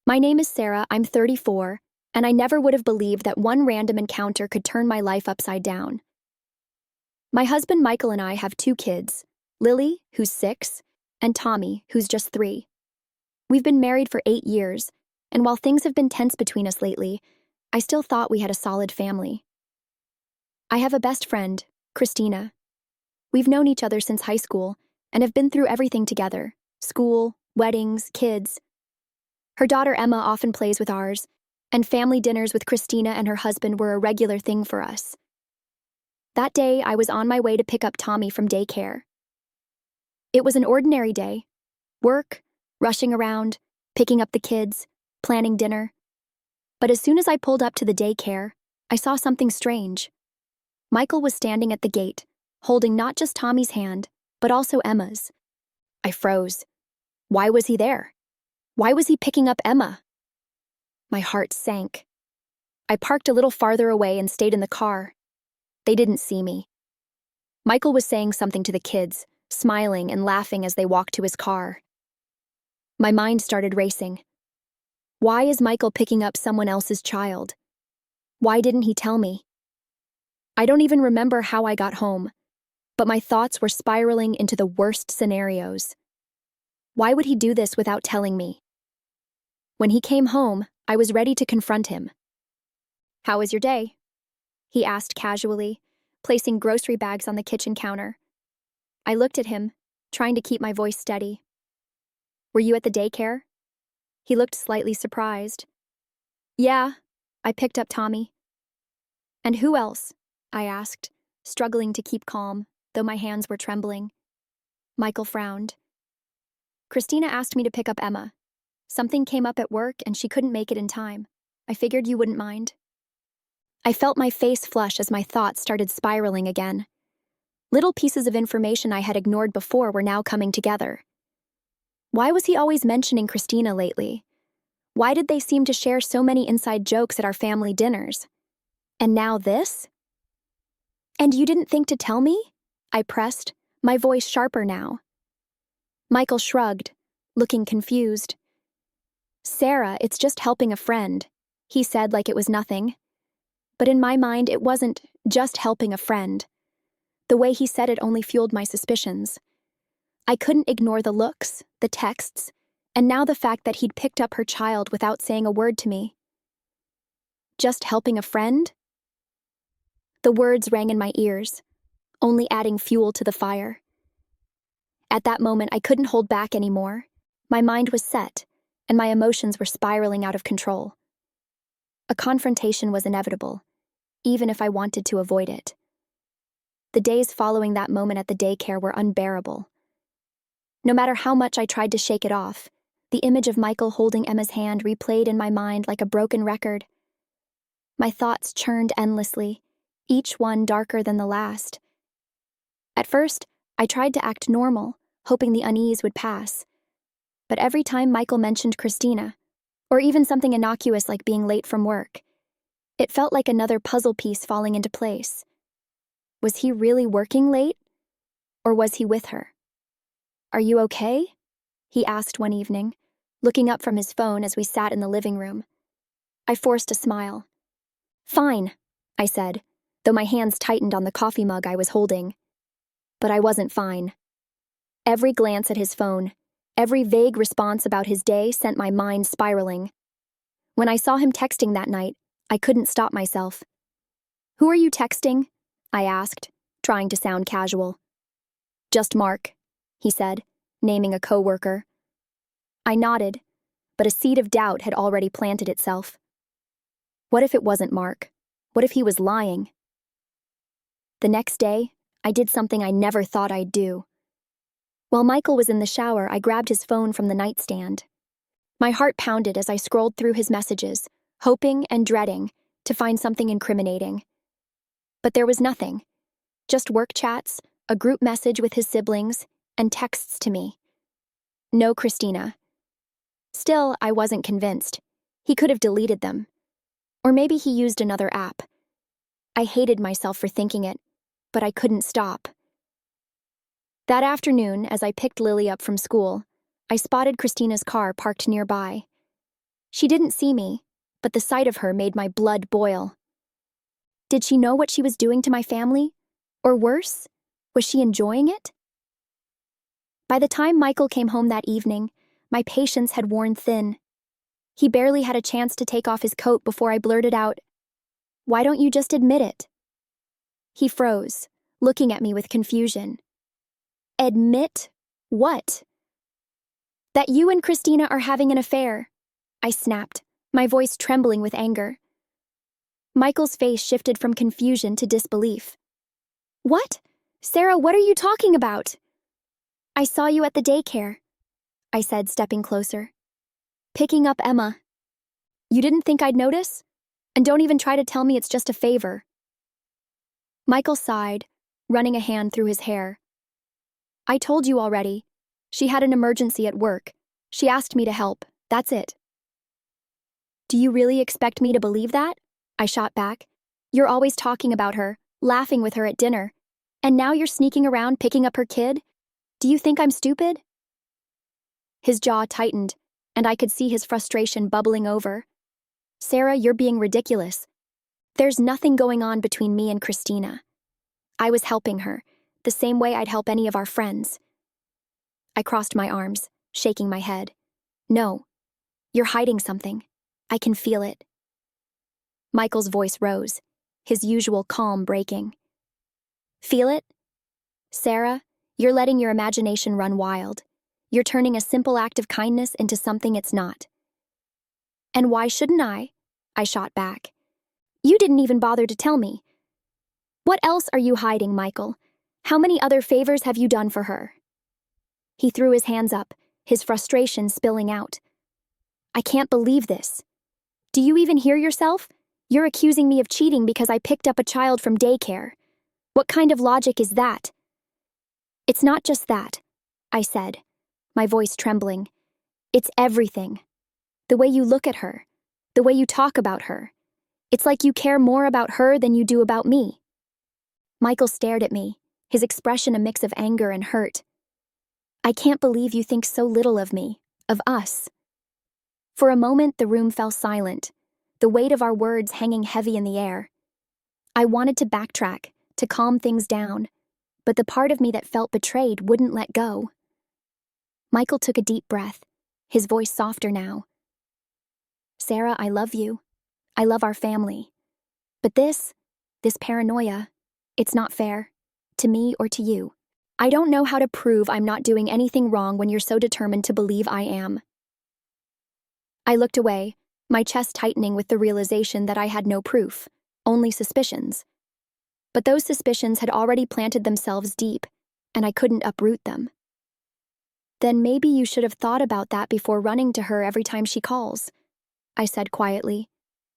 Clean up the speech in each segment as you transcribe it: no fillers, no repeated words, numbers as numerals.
My name is Sarah, I'm 34, and I never would have believed that one random encounter could turn my life upside down. My husband Michael and I have two kids, Lily, who's 6, and Tommy, who's just 3. We've been married for 8 years, and while things have been tense between us lately, I still thought we had a solid family. I have a best friend, Christina. We've known each other since high school and have been through everything together: school, weddings, kids. Her daughter Emma often plays with ours, and family dinners with Christina and her husband were a regular thing for us. That day, I was on my way to pick up Tommy from daycare. It was an ordinary day: work, rushing around, picking up the kids, planning dinner. But as soon as I pulled up to the daycare, I saw something strange. Michael was standing at the gate, holding not just Tommy's hand, but also Emma's. I froze. Why was he there? Why was he picking up Emma? My heart sank. I parked a little farther away and stayed in the car. They didn't see me. Michael was saying something to the kids, smiling and laughing as they walked to his car. My mind started racing. Why is Michael picking up someone else's child? Why didn't he tell me? I don't even remember how I got home, but my thoughts were spiraling into the worst scenarios. Why would he do this without telling me? When he came home, I was ready to confront him. "How was your day?" he asked casually, placing grocery bags on the kitchen counter. I looked at him, trying to keep my voice steady. "Were you at the daycare?" He looked slightly surprised. "Yeah," I picked up Tommy. "And who else?" I asked, struggling to keep calm, though my hands were trembling. Michael frowned. "Christina asked me to pick up Emma. Something came up at work and she couldn't make it in time. I figured you wouldn't mind." I felt my face flush as my thoughts started spiraling again. Little pieces of information I had ignored before were now coming together. Why was he always mentioning Christina lately? Why did they seem to share so many inside jokes at our family dinners? And now this? "And you didn't think to tell me?" I pressed, my voice sharper now. Michael shrugged, looking confused. "Sarah, it's just helping a friend," he said like it was nothing. But in my mind, it wasn't just helping a friend. The way he said it only fueled my suspicions. I couldn't ignore the looks, the texts, and now the fact that he'd picked up her child without saying a word to me. Just helping a friend? The words rang in my ears, only adding fuel to the fire. At that moment, I couldn't hold back anymore. My mind was set, and my emotions were spiraling out of control. A confrontation was inevitable, even if I wanted to avoid it. The days following that moment at the daycare were unbearable. No matter how much I tried to shake it off, the image of Michael holding Emma's hand replayed in my mind like a broken record. My thoughts churned endlessly, each one darker than the last. At first, I tried to act normal, hoping the unease would pass. But every time Michael mentioned Christina, or even something innocuous like being late from work, it felt like another puzzle piece falling into place. Was he really working late? Or was he with her? "Are you okay?" he asked one evening, looking up from his phone as we sat in the living room. I forced a smile. "Fine," I said, though my hands tightened on the coffee mug I was holding. But I wasn't fine. Every glance at his phone, every vague response about his day sent my mind spiraling. When I saw him texting that night, I couldn't stop myself. "Who are you texting?" I asked, trying to sound casual. "Just Mark," he said, naming a coworker. I nodded, but a seed of doubt had already planted itself. What if it wasn't Mark? What if he was lying? The next day, I did something I never thought I'd do. While Michael was in the shower, I grabbed his phone from the nightstand. My heart pounded as I scrolled through his messages, hoping and dreading to find something incriminating. But there was nothing. Just work chats, a group message with his siblings, and texts to me. No Christina. Still, I wasn't convinced. He could have deleted them. Or maybe he used another app. I hated myself for thinking it, but I couldn't stop. That afternoon, as I picked Lily up from school, I spotted Christina's car parked nearby. She didn't see me, but the sight of her made my blood boil. Did she know what she was doing to my family? Or worse, was she enjoying it? By the time Michael came home that evening, my patience had worn thin. He barely had a chance to take off his coat before I blurted out, "Why don't you just admit it?" He froze, looking at me with confusion. "Admit what?" "That you and Christina are having an affair," I snapped, my voice trembling with anger. Michael's face shifted from confusion to disbelief. "What? Sarah, what are you talking about?" "I saw you at the daycare," I said, stepping closer. "Picking up Emma. You didn't think I'd notice? And don't even try to tell me it's just a favor." Michael sighed, running a hand through his hair. "I told you already. She had an emergency at work. She asked me to help. That's it." "Do you really expect me to believe that?" I shot back. "You're always talking about her, laughing with her at dinner. And now you're sneaking around picking up her kid? Do you think I'm stupid?" His jaw tightened, and I could see his frustration bubbling over. "Sarah, you're being ridiculous. There's nothing going on between me and Christina. I was helping her, the same way I'd help any of our friends." I crossed my arms, shaking my head. "No, you're hiding something. I can feel it." Michael's voice rose, his usual calm breaking. "Feel it? Sarah, you're letting your imagination run wild. You're turning a simple act of kindness into something it's not." "And why shouldn't I?" I shot back. "You didn't even bother to tell me. What else are you hiding, Michael? How many other favors have you done for her?" He threw his hands up, his frustration spilling out. "I can't believe this. Do you even hear yourself? You're accusing me of cheating because I picked up a child from daycare. What kind of logic is that?" "It's not just that," I said, my voice trembling. "It's everything. The way you look at her, the way you talk about her. It's like you care more about her than you do about me." Michael stared at me, his expression a mix of anger and hurt. "I can't believe you think so little of me, of us." For a moment, the room fell silent, the weight of our words hanging heavy in the air. I wanted to backtrack, to calm things down, but the part of me that felt betrayed wouldn't let go. Michael took a deep breath, his voice softer now. "Sarah, I love you. I love our family. But this paranoia, it's not fair, to me or to you. I don't know how to prove I'm not doing anything wrong when you're so determined to believe I am." I looked away, my chest tightening with the realization that I had no proof, only suspicions. But those suspicions had already planted themselves deep, and I couldn't uproot them. "Then maybe you should have thought about that before running to her every time she calls," I said quietly,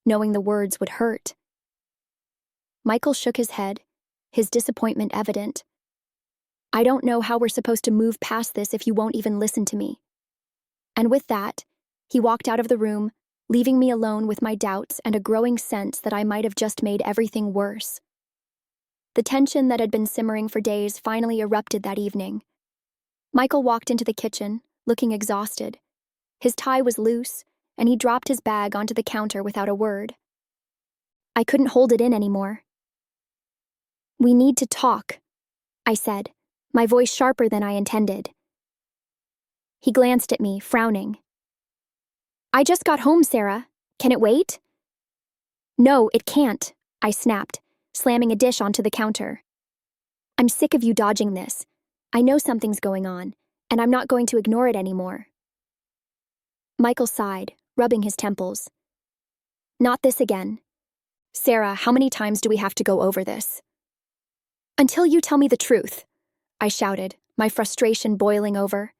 knowing the words would hurt. Michael shook his head, his disappointment evident. "I don't know how we're supposed to move past this if you won't even listen to me." And with that, he walked out of the room, leaving me alone with my doubts and a growing sense that I might have just made everything worse. The tension that had been simmering for days finally erupted that evening. Michael walked into the kitchen, looking exhausted. His tie was loose, and he dropped his bag onto the counter without a word. I couldn't hold it in anymore. "We need to talk," I said, my voice sharper than I intended. He glanced at me, frowning. "I just got home, Sarah. Can it wait?" "No, it can't," I snapped, slamming a dish onto the counter. "I'm sick of you dodging this. I know something's going on, and I'm not going to ignore it anymore." Michael sighed, rubbing his temples. "Not this again. Sarah, how many times do we have to go over this?" "Until you tell me the truth," I shouted, my frustration boiling over.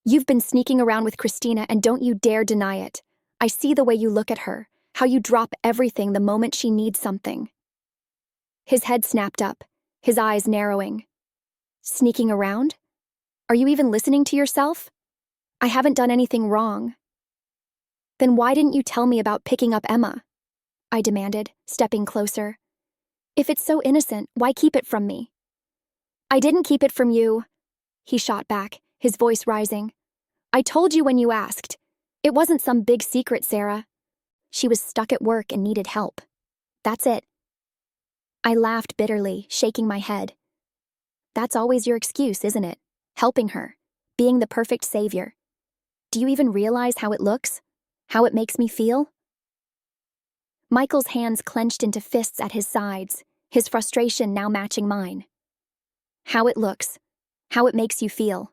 "You've been sneaking around with Christina, and don't you dare deny it. I see the way you look at her, how you drop everything the moment she needs something." His head snapped up, his eyes narrowing. "Sneaking around? Are you even listening to yourself? I haven't done anything wrong." "Then why didn't you tell me about picking up Emma?" I demanded, stepping closer. "If it's so innocent, why keep it from me?" "I didn't keep it from you," he shot back, his voice rising. "I told you when you asked. It wasn't some big secret, Sarah. She was stuck at work and needed help. That's it. I laughed bitterly, shaking my head. That's always your excuse, isn't it? Helping her. Being the perfect savior. Do you even realize how it looks? How it makes me feel? Michael's hands clenched into fists at his sides, his frustration now matching mine. How it looks. How it makes you feel.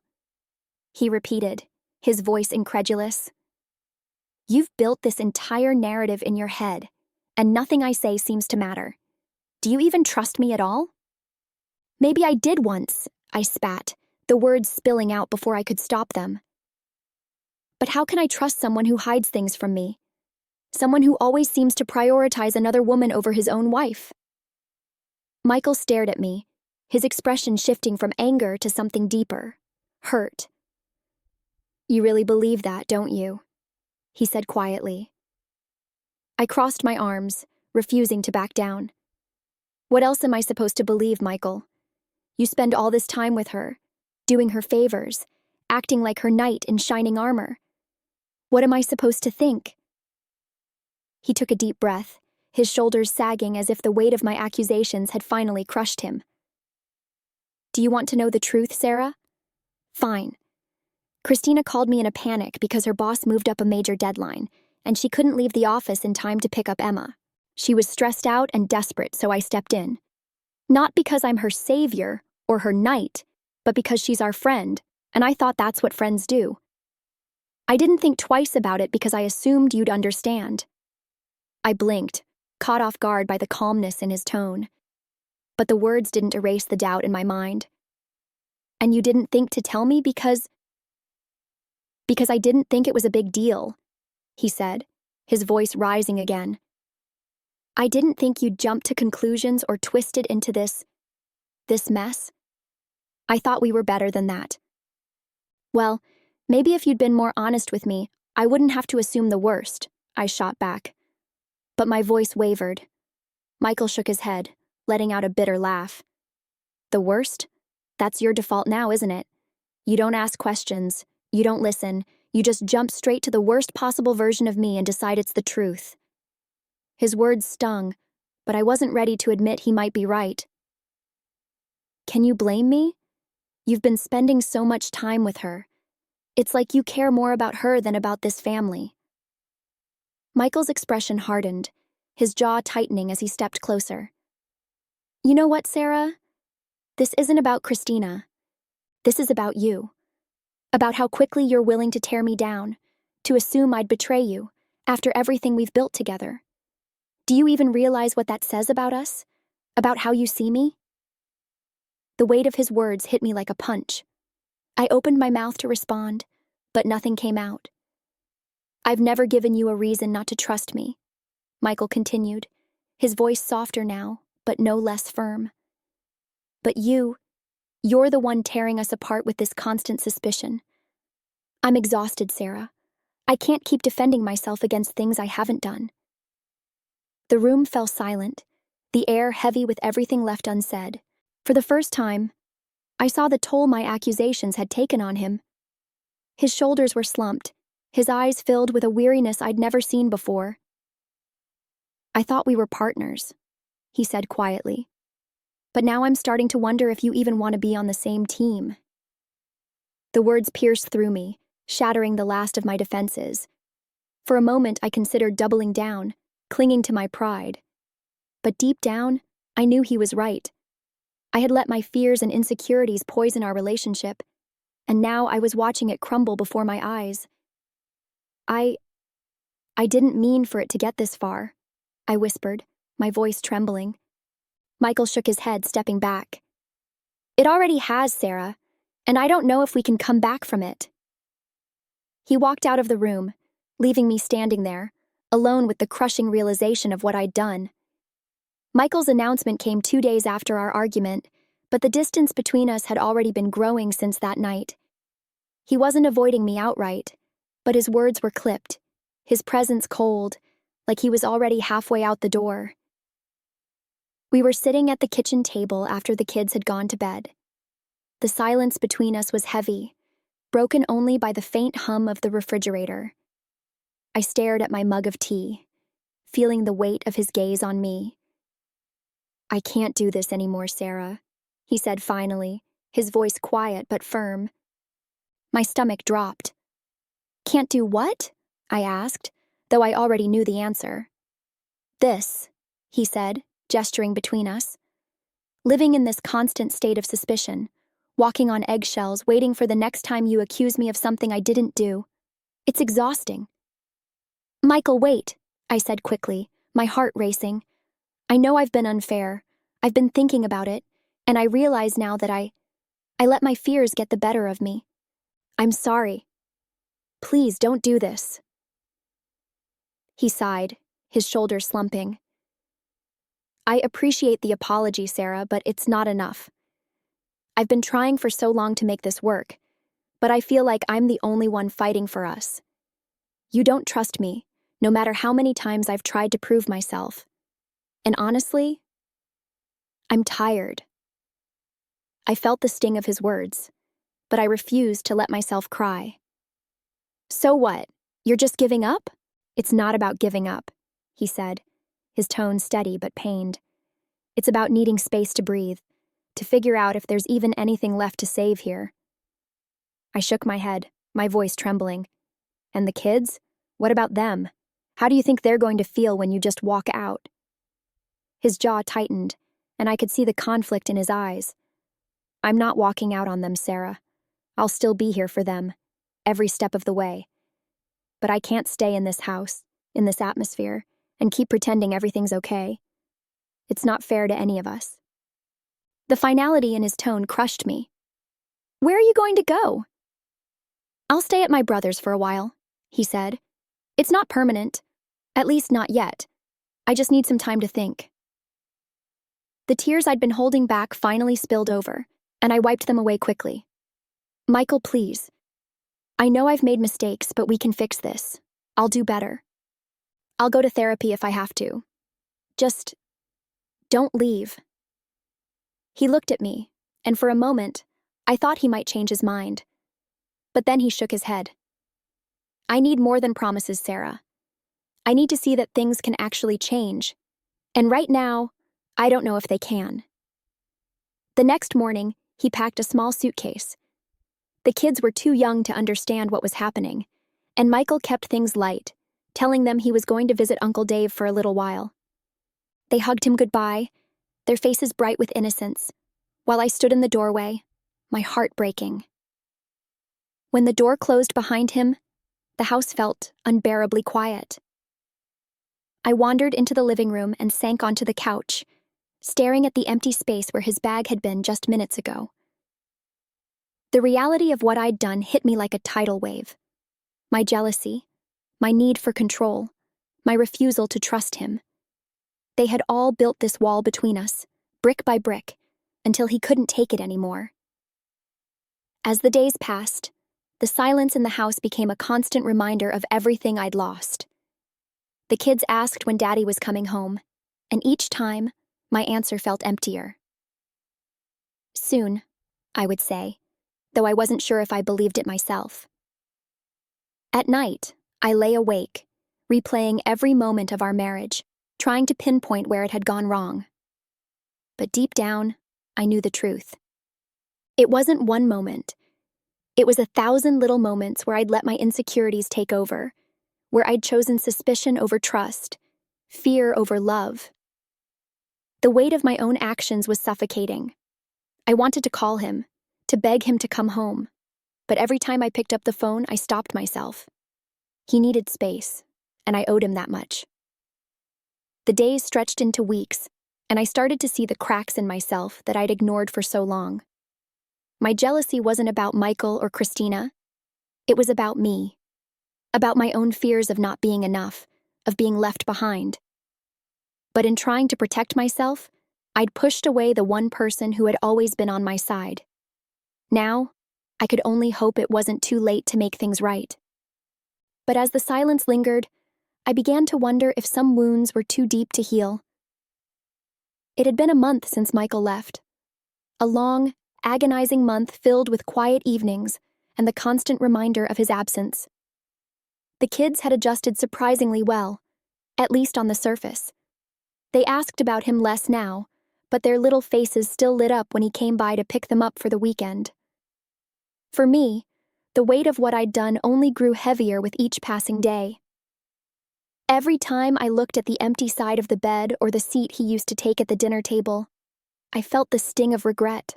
He repeated, his voice incredulous. You've built this entire narrative in your head, and nothing I say seems to matter. Do you even trust me at all? Maybe I did once, I spat, the words spilling out before I could stop them. But how can I trust someone who hides things from me? Someone who always seems to prioritize another woman over his own wife? Michael stared at me, his expression shifting from anger to something deeper, hurt. You really believe that, don't you? He said quietly. I crossed my arms, refusing to back down. What else am I supposed to believe, Michael? You spend all this time with her, doing her favors, acting like her knight in shining armor. What am I supposed to think? He took a deep breath, his shoulders sagging as if the weight of my accusations had finally crushed him. Do you want to know the truth, Sarah? Fine. Christina called me in a panic because her boss moved up a major deadline, and she couldn't leave the office in time to pick up Emma. She was stressed out and desperate, so I stepped in. Not because I'm her savior or her knight, but because she's our friend, and I thought that's what friends do. I didn't think twice about it because I assumed you'd understand. I blinked, caught off guard by the calmness in his tone. But the words didn't erase the doubt in my mind. And you didn't think to tell me because I didn't think it was a big deal, he said, his voice rising again. I didn't think you'd jump to conclusions or twist it into this mess. I thought we were better than that. Well, maybe if you'd been more honest with me, I wouldn't have to assume the worst, I shot back. But my voice wavered. Michael shook his head, letting out a bitter laugh. The worst? That's your default now, isn't it? You don't ask questions, you don't listen, you just jump straight to the worst possible version of me and decide it's the truth. His words stung, but I wasn't ready to admit he might be right. Can you blame me? You've been spending so much time with her. It's like you care more about her than about this family. Michael's expression hardened, his jaw tightening as he stepped closer. You know what, Sarah? This isn't about Christina. This is about you. About how quickly you're willing to tear me down, to assume I'd betray you, after everything we've built together. Do you even realize what that says about us? About how you see me? The weight of his words hit me like a punch. I opened my mouth to respond, but nothing came out. I've never given you a reason not to trust me, Michael continued, his voice softer now, but no less firm. But you're the one tearing us apart with this constant suspicion. I'm exhausted, Sarah. I can't keep defending myself against things I haven't done. The room fell silent, the air heavy with everything left unsaid. For the first time, I saw the toll my accusations had taken on him. His shoulders were slumped, his eyes filled with a weariness I'd never seen before. I thought we were partners, he said quietly. But now I'm starting to wonder if you even want to be on the same team. The words pierced through me, shattering the last of my defenses. For a moment, I considered doubling down, clinging to my pride. But deep down, I knew he was right. I had let my fears and insecurities poison our relationship, and now I was watching it crumble before my eyes. I didn't mean for it to get this far, I whispered, my voice trembling. Michael shook his head, stepping back. It already has, Sarah, and I don't know if we can come back from it. He walked out of the room, leaving me standing there, alone with the crushing realization of what I'd done. Michael's announcement came 2 days after our argument, but the distance between us had already been growing since that night. He wasn't avoiding me outright, but his words were clipped, his presence cold, like he was already halfway out the door. We were sitting at the kitchen table after the kids had gone to bed. The silence between us was heavy, broken only by the faint hum of the refrigerator. I stared at my mug of tea, feeling the weight of his gaze on me. "I can't do this anymore, Sarah," he said finally, his voice quiet but firm. My stomach dropped. "Can't do what?" I asked, though I already knew the answer. "This," he said, gesturing between us. "Living in this constant state of suspicion, walking on eggshells, waiting for the next time you accuse me of something I didn't do. It's exhausting." "Michael, wait," I said quickly, my heart racing. "I know I've been unfair. I've been thinking about it, and I realize now that I let my fears get the better of me. I'm sorry. Please don't do this." He sighed, his shoulders slumping. "I appreciate the apology, Sarah, but it's not enough. I've been trying for so long to make this work, but I feel like I'm the only one fighting for us. You don't trust me, no matter how many times I've tried to prove myself. And honestly, I'm tired." I felt the sting of his words, but I refused to let myself cry. "So what? You're just giving up?" "It's not about giving up," he said, his tone steady but pained. "It's about needing space to breathe, to figure out if there's even anything left to save here." I shook my head, my voice trembling. "And the kids? What about them? How do you think they're going to feel when you just walk out?" His jaw tightened, and I could see the conflict in his eyes. "I'm not walking out on them, Sarah. I'll still be here for them, every step of the way. But I can't stay in this house, in this atmosphere, and keep pretending everything's okay. It's not fair to any of us." The finality in his tone crushed me. "Where are you going to go?" "I'll stay at my brother's for a while," he said. "It's not permanent. At least not yet. I just need some time to think." The tears I'd been holding back finally spilled over, and I wiped them away quickly. "Michael, please. I know I've made mistakes, but we can fix this. I'll do better. I'll go to therapy if I have to. Just don't leave." He looked at me, and for a moment, I thought he might change his mind. But then he shook his head. "I need more than promises, Sarah. I need to see that things can actually change. And right now, I don't know if they can." The next morning, he packed a small suitcase. The kids were too young to understand what was happening, and Michael kept things light, telling them he was going to visit Uncle Dave for a little while. They hugged him goodbye, their faces bright with innocence, while I stood in the doorway, my heart breaking. When the door closed behind him, the house felt unbearably quiet. I wandered into the living room and sank onto the couch, staring at the empty space where his bag had been just minutes ago. The reality of what I'd done hit me like a tidal wave. My jealousy, my need for control, my refusal to trust him. They had all built this wall between us, brick by brick, until he couldn't take it anymore. As the days passed, the silence in the house became a constant reminder of everything I'd lost. The kids asked when Daddy was coming home, and each time, my answer felt emptier. "Soon," I would say, though I wasn't sure if I believed it myself. At night, I lay awake, replaying every moment of our marriage, trying to pinpoint where it had gone wrong. But deep down, I knew the truth. It wasn't one moment. It was 1,000 little moments where I'd let my insecurities take over, where I'd chosen suspicion over trust, fear over love. The weight of my own actions was suffocating. I wanted to call him, to beg him to come home, but every time I picked up the phone, I stopped myself. He needed space, and I owed him that much. The days stretched into weeks, and I started to see the cracks in myself that I'd ignored for so long. My jealousy wasn't about Michael or Christina. It was about me, about my own fears of not being enough, of being left behind. But in trying to protect myself, I'd pushed away the one person who had always been on my side. Now, I could only hope it wasn't too late to make things right. But as the silence lingered, I began to wonder if some wounds were too deep to heal. It had been a month since Michael left. A long, agonizing month filled with quiet evenings and the constant reminder of his absence. The kids had adjusted surprisingly well, at least on the surface. They asked about him less now, but their little faces still lit up when he came by to pick them up for the weekend. For me, the weight of what I'd done only grew heavier with each passing day. Every time I looked at the empty side of the bed or the seat he used to take at the dinner table, I felt the sting of regret.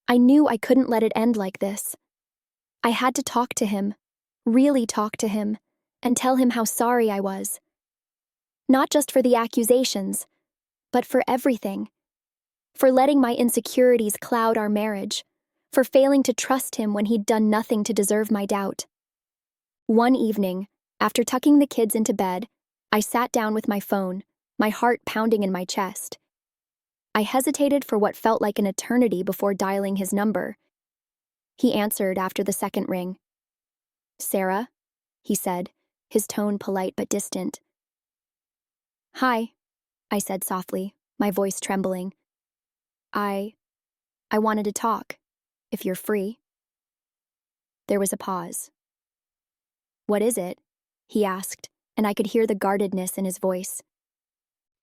I knew I couldn't let it end like this. I had to talk to him, really talk to him, and tell him how sorry I was. Not just for the accusations, but for everything. For letting my insecurities cloud our marriage, for failing to trust him when he'd done nothing to deserve my doubt. One evening, after tucking the kids into bed, I sat down with my phone, my heart pounding in my chest. I hesitated for what felt like an eternity before dialing his number. He answered after the second ring. "Sarah?" he said, his tone polite but distant. "Hi," I said softly, my voice trembling. I wanted to talk, if you're free." There was a pause. "What is it?" he asked, and I could hear the guardedness in his voice.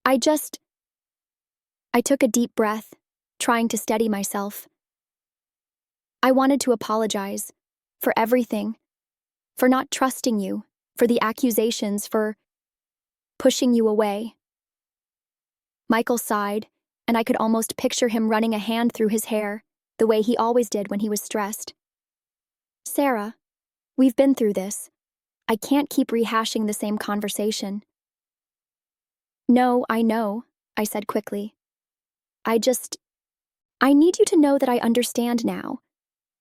I took a deep breath, trying to steady myself. "I wanted to apologize for everything, for not trusting you, for the accusations, for pushing you away." Michael sighed, and I could almost picture him running a hand through his hair, the way he always did when he was stressed. "Sarah, we've been through this. I can't keep rehashing the same conversation." "No, I know," I said quickly. I need you to know that I understand now.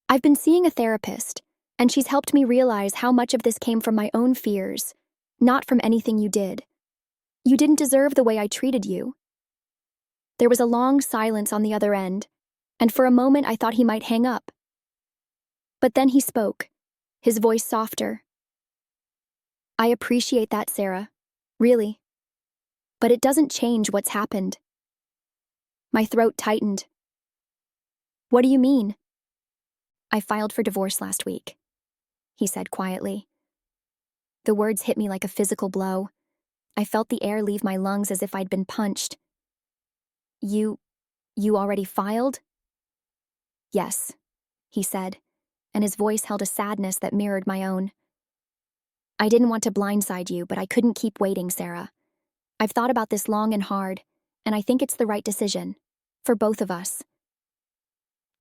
I've been seeing a therapist, and she's helped me realize how much of this came from my own fears, not from anything you did. You didn't deserve the way I treated you." There was a long silence on the other end, and for a moment I thought he might hang up. But then he spoke, his voice softer. "I appreciate that, Sarah. Really. But it doesn't change what's happened." My throat tightened. "What do you mean?" "I filed for divorce last week," he said quietly. The words hit me like a physical blow. I felt the air leave my lungs as if I'd been punched. You already filed?" "Yes," he said, and his voice held a sadness that mirrored my own. "I didn't want to blindside you, but I couldn't keep waiting, Sarah. I've thought about this long and hard, and I think it's the right decision. For both of us."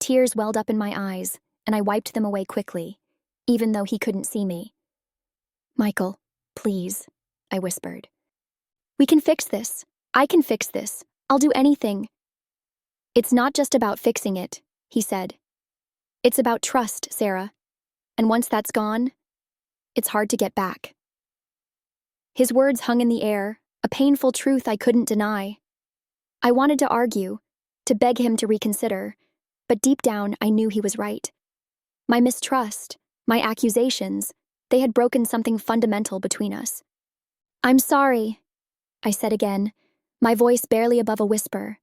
Tears welled up in my eyes, and I wiped them away quickly, even though he couldn't see me. "Michael, please," I whispered. "We can fix this. I can fix this. I'll do anything." "It's not just about fixing it," he said. "It's about trust, Sarah. And once that's gone, it's hard to get back." His words hung in the air, a painful truth I couldn't deny. I wanted to argue, to beg him to reconsider, but deep down I knew he was right. My mistrust, my accusations, they had broken something fundamental between us. "I'm sorry," I said again, my voice barely above a whisper.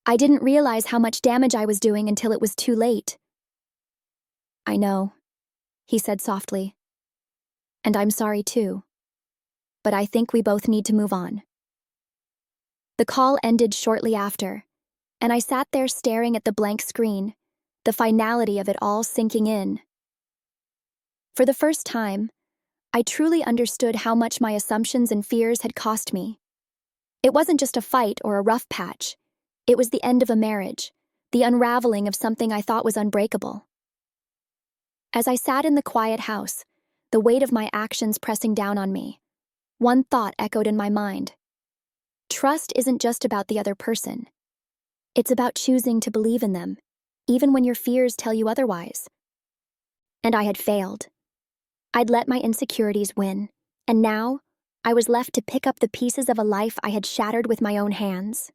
"I didn't realize how much damage I was doing until it was too late." "I know," he said softly. "And I'm sorry too. But I think we both need to move on." The call ended shortly after, and I sat there staring at the blank screen, the finality of it all sinking in. For the first time, I truly understood how much my assumptions and fears had cost me. It wasn't just a fight or a rough patch. It was the end of a marriage, the unraveling of something I thought was unbreakable. As I sat in the quiet house, the weight of my actions pressing down on me, one thought echoed in my mind. Trust isn't just about the other person. It's about choosing to believe in them, even when your fears tell you otherwise. And I had failed. I'd let my insecurities win, and now I was left to pick up the pieces of a life I had shattered with my own hands.